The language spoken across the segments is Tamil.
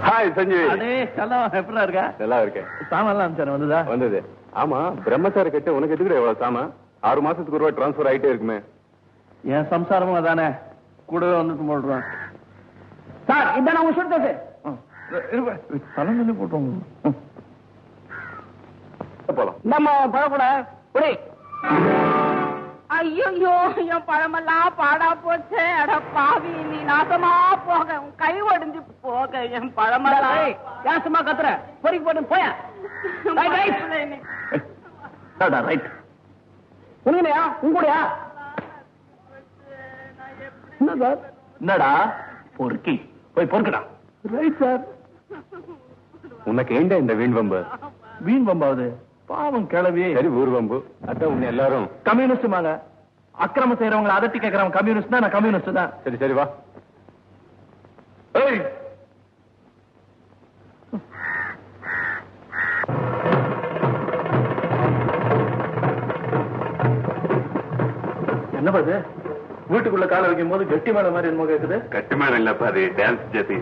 ஹாய் சஞ்சய். எப்படா இருக்கா? நல்லா இருக்கேன். சாமான் வந்ததா? வந்தது. ஆமா, பிரம்மச்சாரி கிட்ட உனக்கு எதுக்கு எவ்வளவு சாமான்? 6 மாசத்துக்கு ஒரு ரூபாய் டிரான்ஸ்பர் ஆயிட்டே இருக்குமே. என் சம்சாரமும் அதானே, கூடவே வந்துட்டு போடுறோம். சார், இதான் உங்க சொல்றது. தலைநிலை போட்டோம். போலாம். நம்ம பழக்கூட ஐயோ, என் பழமெல்லாம் பாடா போச்சு. அட பாவி, நீ நாசமா போக, உன் கை ஒடிஞ்சு போக. என் பழமெல்லாம் யாசமா கத்துற, பொறிக்கு போட்டு போய. உங்களையா உங்கூடயா? என்னடா பொறுக்கி போய் பொறுக்கடா. Right sir. உனக்கு ஏண்டா இந்த வீண் வம்பு? வீண் வம்பாவது? பாவம் கிளவி. சரி, ஊர் வம்பு. அதான் உன்னை எல்லாரும் கம்யூனிஸ்ட் மாங்க. அக்கிரமம் செய்யறவங்களை அதட்டி கேட்கறவங்க கம்யூனிஸ்ட் தான். நான் கம்யூனிஸ்ட் தான். சரி சரி வா. என்ன பாது? வீட்டுக்குள்ள கால வைக்கும் போது கெட்டி மேல மாதிரி என்னமோ கேக்குது. கட்டு மேல இல்லப்பா, அது டான்ஸ் ஜாதி.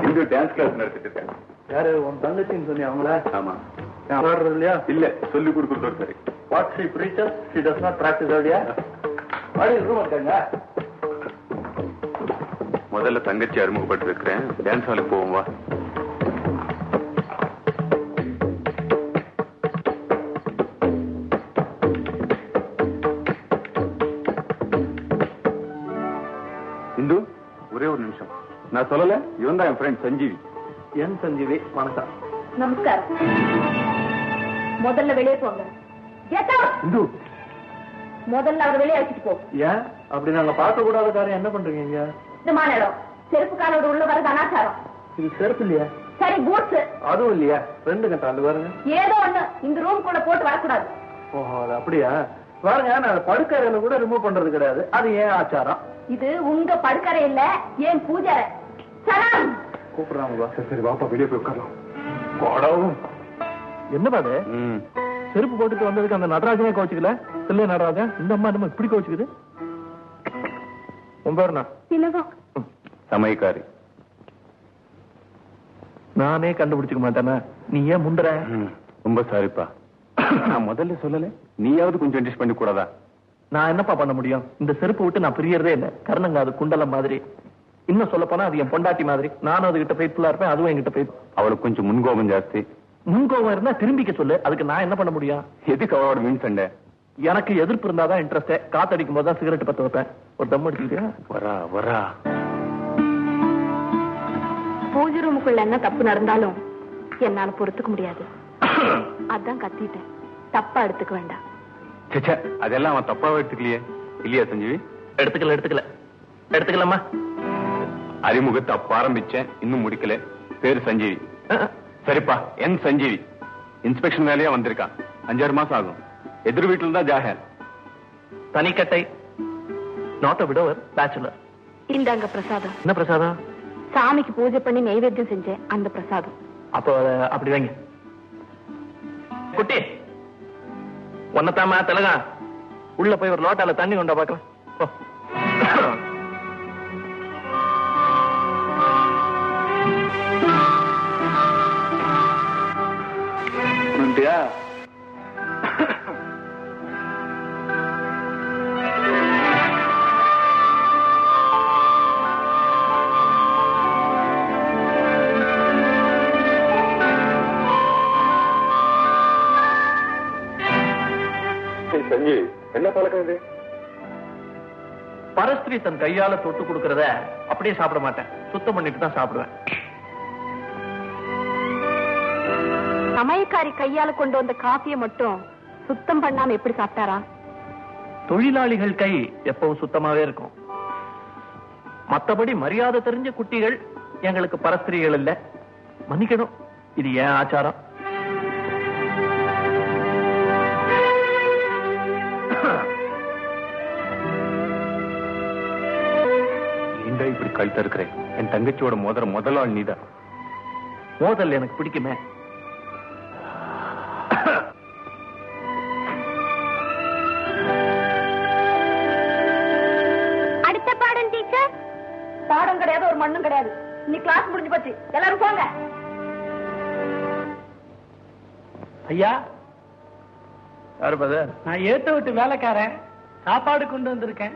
இங்க டான்ஸ் கிளாஸ் நடத்திட்டு இருக்காங்க. யாரு? உன் தங்கச்சின்னு சொன்னி அவங்கள? ஆமா. ஆடுறது இல்லையா? இல்ல, சொல்லி கொடுக்குறது சரி. What she preaches, she does not practice. Idea. வாடி ரூம் இருக்காங்க. முதல்ல தங்கச்சி அறிமுகப்பட்டு இருக்கிறேன். டான்ஸ் ஹாலுக்கு போவோம் வா. இந்து, ஒரே ஒரு நிமிஷம். நான் சொல்லல, இவன் தான் என் ஃப்ரெண்ட் சஞ்சீவி. என் சஞ்சீவி. வணக்கம். நமஸ்காரம். முதல்ல வெளியே போங்க. இந்து, முதல்ல அவர் வெளியே வச்சுட்டு போ. ஏன் அப்படி? நாங்க பார்க்க கூடாத காரியம் என்ன பண்றீங்க இங்க? இது மாநிலம் செருப்பு காலோட உள்ள வர அனாச்சாரம். இது செருப்பு இல்லையா? சரி, பூட்ஸ் அதுவும் இல்லையா? 2 கட்ட அது பாருங்க. ஏதோ ஒண்ணு இந்த ரூம் கூட போட்டு வரக்கூடாது. ஓஹோ, அது அப்படியா? பாருங்க, நான் படுக்கறையில கூட ரிமூவ் பண்றது கிடையாது. அது ஏன் ஆச்சாரம்? இது உங்க படுக்கறை இல்ல, ஏன் பூஜாரை. சலாம். கூப்பிடுறாங்க. சரி வாப்பா, வெளியே போய் உட்காரலாம். என்ன பாது? செருப்பு போட்டுட்டு வந்ததுக்கு அந்த நடராஜனே கோச்சுக்கல. இல்ல நடராஜன், இந்த அம்மா நம்ம இப்படி கோச்சுக்குது. உன் பேருனா? சமயக்காரி. நானே கண்டுபிடிச்சுக்க மாட்டேனா? நீ ஏன் முண்டுற? ரொம்ப சாரிப்பா. நான் முதல்ல சொல்லல, நீயாவது கொஞ்சம் அட்ஜஸ்ட் பண்ணி கூடாதா? நான் என்னப்பா பண்ண முடியும்? இந்த செருப்பு விட்டு நான் பிரியறதே இல்லை. கருணங்காது குண்டலம் மாதிரி. இன்னும் சொல்ல போனா அது என் பொண்டாட்டி மாதிரி. நானும் அதுகிட்ட ஃபெய்த்ஃபுல்லா இருப்பேன், அதுவும் என்கிட்ட ஃபெய்த். அவளுக்கு கொஞ்சம் முன்கோபம் ஜாஸ்தி. முன்கோபம் இருந்தா திரும்பிக்க சொல்லு. அதுக்கு நான் என்ன பண்ண முடியும்? எதுக்கு அவளோட மீன் சண்டை? எனக்கு எதிர்ப்பு இருந்தாதான் இன்ட்ரெஸ்ட். காத்தடிக்கும் போது தான் சிகரெட் பத்த வைப்பேன். ஒரு தம் அடிச்சுக்கிட்டியா? வரா வரா. பூஜை ரூமுக்குள்ள என்ன தப்பு நடந்தாலும் என்னால பொறுத்துக்க முடியாது. அதான் கத்திட்டேன். தப்பா எடுத்துக்க வேண்டாம். சச்சா, அதெல்லாம் அவன் தப்பாவே எடுத்துக்கலையே. இல்லையா சஞ்சீவி? எடுத்துக்கலாமா? அறிமுகத்தை அப்ப ஆரம்பிச்சேன், இன்னும் முடிக்கல. பேரு சஞ்சீவி. சரிப்பா, என் சஞ்சீவி. இன்ஸ்பெக்ஷன் வேலையா வந்திருக்கான். 5-6 மாசம் ஆகும். எதிர் வீட்டுல தான் ஜாகர். தனிக்கட்டை. Not a widower, bachelor. இந்தாங்க பிரசாதம். என்ன பிரசாதம்? சாமிக்கு பூஜை பண்ணி நைவேத்தியம் செஞ்சேன், அந்த பிரசாதம். அப்போ அப்படி வைங்க. குட்டி, ஒன்னத்தாமா தெலகா, உள்ள போய் ஒரு லோட்டால தண்ணி கொண்டா பாக்கலாம். சஞ்சீவி, என்ன பழக்கம் இது? பரஸ்திரி தன் கையால தொட்டு கொடுக்கறத அப்படியே சாப்பிட மாட்டேன், சுத்தம் பண்ணிட்டு தான் சாப்பிடுவேன். சமையக்காரி கையால கொண்டு வந்த காஃபியை மட்டும் சுத்தம் பண்ணாம எப்படி சாப்பிட்டாரா? தொழிலாளிகள் கை எப்பவும் சுத்தமாவே இருக்கும். மத்தபடி மரியாதை தெரிஞ்ச குட்டிகள் எங்களுக்கு பரஸ்திரிகள் இல்ல, மன்னிக்கணும், இது ஏன் ஆச்சாரம். ஏண்டா இப்படி கழுத்த இருக்கிறேன்? என் தங்கச்சியோட முதல் ஆள் நீதான். மோதல் எனக்கு பிடிக்குமே. அடுத்த பாடம் டீச்சர். பாடம் கிடையாது, ஒரு மண்ணும் கிடையாது. இன்னைக்கு கிளாஸ் முடிஞ்சு போச்சு, எல்லாரும் போங்க. ஐயா, யாரு பாது? நான் ஏத்த விட்டு வேலைக்காரன், சாப்பாடு கொண்டு வந்திருக்கேன்.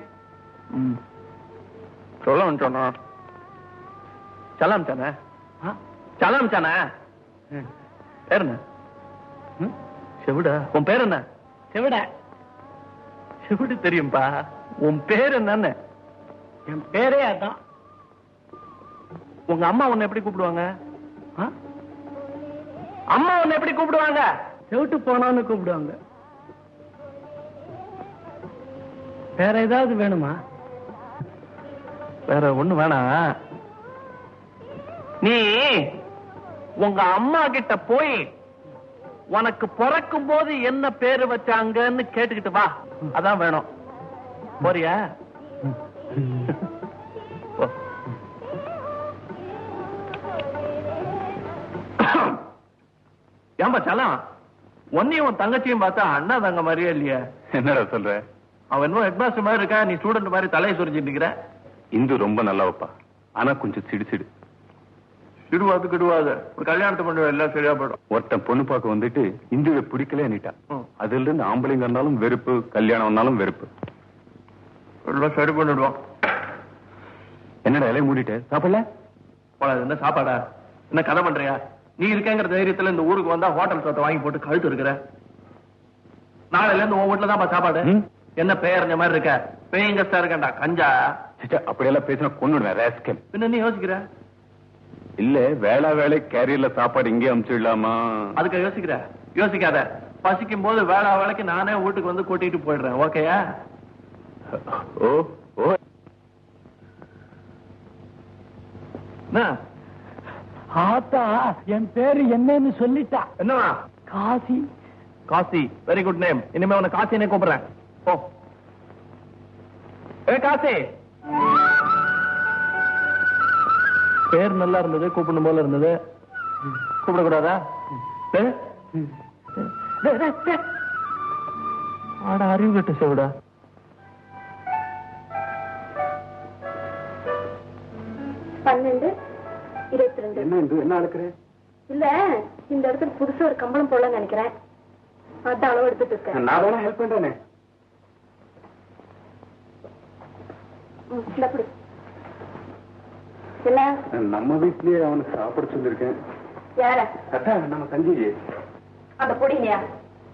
சொல்ல சொன்னோம். சலாம் தானே? சலாம் தானே? பேர் என்ன? செவிடா. உன் பேர் என்ன? செவிட. செவிடு தெரியும்பா. உன் பேர் என்னன்னு? என் பேரே அதான். உங்க அம்மா உன்னை எப்படி கூப்பிடுவாங்க? அம்மா உன்னை எப்படி கூப்பிடுவாங்க? செவிட்டு போனான்னு கூப்பிடுவாங்க. வேற ஏதாவது வேணுமா? வேற ஒண்ணு வேணாம். நீ உங்க அம்மா கிட்ட போய் உனக்கு பிறக்கும் போது என்ன பேரு வச்சாங்கன்னு கேட்டுக்கிட்டு வா. அதான் வேணும். போறியா? ஏன்பா சலாம், ஒன்னையும் உன் தங்கச்சியும் பார்த்தா அண்ணா தங்க மாதிரியே இல்லையா? என்னடா சொல்ற? அவன் இன்னும் ஹெட்மாஸ்டர் மாதிரி இருக்கா, நீ ஸ்டூடெண்ட் மாதிரி தலையை சுரிஞ்சிட்டு இருக்கிற. இந்து ரொம்ப நல்லா வைப்பா, ஆனா கொஞ்சம் சிடு. சிடுவாது கிடுவாது. ஒரு கல்யாணத்தை பண்ண எல்லாம் சரியா போயிடும். ஒருத்தன் பொண்ணு பார்க்க வந்துட்டு இந்துவை பிடிக்கல அண்ணிட்டா. அதுல இருந்து ஆம்பளைங்க இருந்தாலும் வெறுப்பு, கல்யாணம் வந்தாலும் வெறுப்பு. எல்லாம் சரி பண்ணிடுவோம். என்னடா இலையை மூடிட்டு சாப்பிடல? என்ன சாப்பாடா? என்ன கதை பண்றியா? நீ இருக்கங்கிற தைரியத்துல இந்த ஊருக்கு வந்தா ஹோட்டல் சோத்தை வாங்கி போட்டு கழுத்து இருக்கிற. நாளையில இருந்து உன் வீட்டுல தான் சாப்பாடு. என்ன பெயர்ந்த மாதிரி இருக்க? பேயங்கஸ்டா இருக்கண்டா கஞ்சா. அப்படியெல்லாம் பேசினா கொன்னுடுவேன் ராஸ்கல். பின்ன நீ யோசிக்கிற? இல்ல வேலை கேரியர்ல சாப்பாடு இங்கே அனுப்பிச்சுடலாமா? அதுக்கு யோசிக்கிற? யோசிக்காத. பசிக்கும் போது வேலைக்கு நானே வீட்டுக்கு வந்து கூட்டிட்டு போயிடுறேன். ஓகேயா? ஓ ஓ. ஆத்தா என் பேரு என்னன்னு சொல்லிட்டா. என்னவா? Kasi. Kasi, very good name. இனிமே உன்னை காசினே கூப்பிடுறேன். ஓ ஏ காசி. பேர் நல்லா இருந்தது, கூப்பிடணும் போல இருந்தது. கூப்பிடக்கூடாதா? ஆடா அறிவு கட்டு செவிடா. என்ன அழுக்கிறேன்? இல்ல, இந்த இடத்துல புதுசா ஒரு கம்பளம் போல நினைக்கிறேன். அதான் அளவு எடுத்துட்டு இருக்கேன். நான் வேணா ஹெல்ப் பண்றேனே. என்ன? நம்ம வீட்லயே அவனுக்கு சாப்பிட சொல்லிருக்கேன். யார? அதான் நம்ம சஞ்சீவி. அந்த பொடினியா?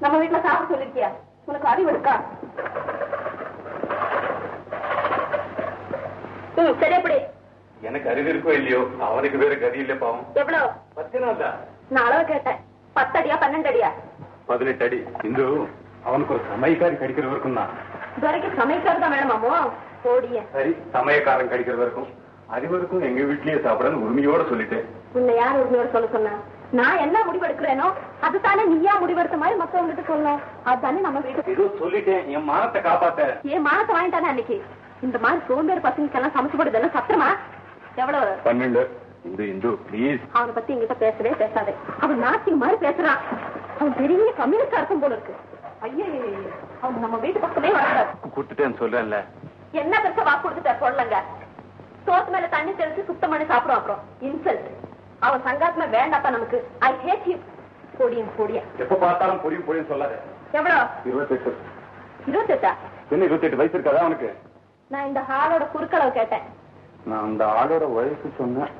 நம்ம வீட்டுல சாப்பிட சொல்லிருக்கியா? உனக்கு அறிவு இருக்கா? சரி, எப்படி? எனக்கு அறிவு இருக்கோ இல்லையோ, அவனுக்கு வேற கதி இல்ல பாவம். எவ்வளவு? 10 நாள் தான். நான் அளவு கேட்டேன். 10 அடியா 12 அடியா? 18 அடி. இந்து அவனுக்கு ஒரு சமயக்காரி கடிக்கிற வரைக்கும் தான். இது வரைக்கும் சமைக்கிறது தான் வேணுமாமோ? போடிய. சரி, சமயக்காரன் கடிக்கிற வரைக்கும். அறிவருக்கும் எங்க வீட்லயே சாப்பிடன்னு உரிமையோட சொல்லிட்டேன். உன்னை யார் உரிமையோட சொல்ல சொன்னா? நான் என்ன முடிவெடுக்கிறேனோ அதுதானே நீயா முடிவெடுத்த மாதிரி மத்தவங்கிட்ட சொல்லணும். அதுதானே நம்ம வீட்டு. ஏதோ சொல்லிட்டேன், என் மானத்தை காப்பாத்த. என் மானத்தை வாங்கிட்டானே அன்னைக்கு. இந்த மாதிரி சோம்பேறி பசங்களுக்கெல்லாம் சமைச்சு போடுதெல்லாம் சத்திரமா? எவ்வளவு? 12. இந்து பிளீஸ். அவனை பத்தி எங்கிட்ட பேசவே பேசாதே. அவன் நாட்டிங் மாதிரி பேசுறான். அவன் பெரிய கம்யூனிஸ்டா இருக்கும் போல இருக்கு. ஐயே, அவன் நம்ம வீட்டு பக்கமே வராது. கொடுத்துட்டேன்னு சொல்றேன்ல. என்ன பெருசா வாக்கு கொடுத்துட்ட சொல்லங்க. சோத்து மேல தண்ணி தெளிச்சு சுத்தம் பண்ணி சாப்பிடும். அப்புறம் இன்சல்ட். அவன் சங்காத்மா வேண்டாப்பா நமக்கு. ஐ ஹேட் யூ. பொடியா எப்ப பார்த்தாலும் பொடியும் சொல்லாத. எவ்வளவு? 28. 28? என்ன 28 வயசு இருக்காதா அவனுக்கு? நான் இந்த ஹாலோட குறுக்களவு கேட்டேன். நான் அந்த ஆளோட வயசு சொன்னேன்.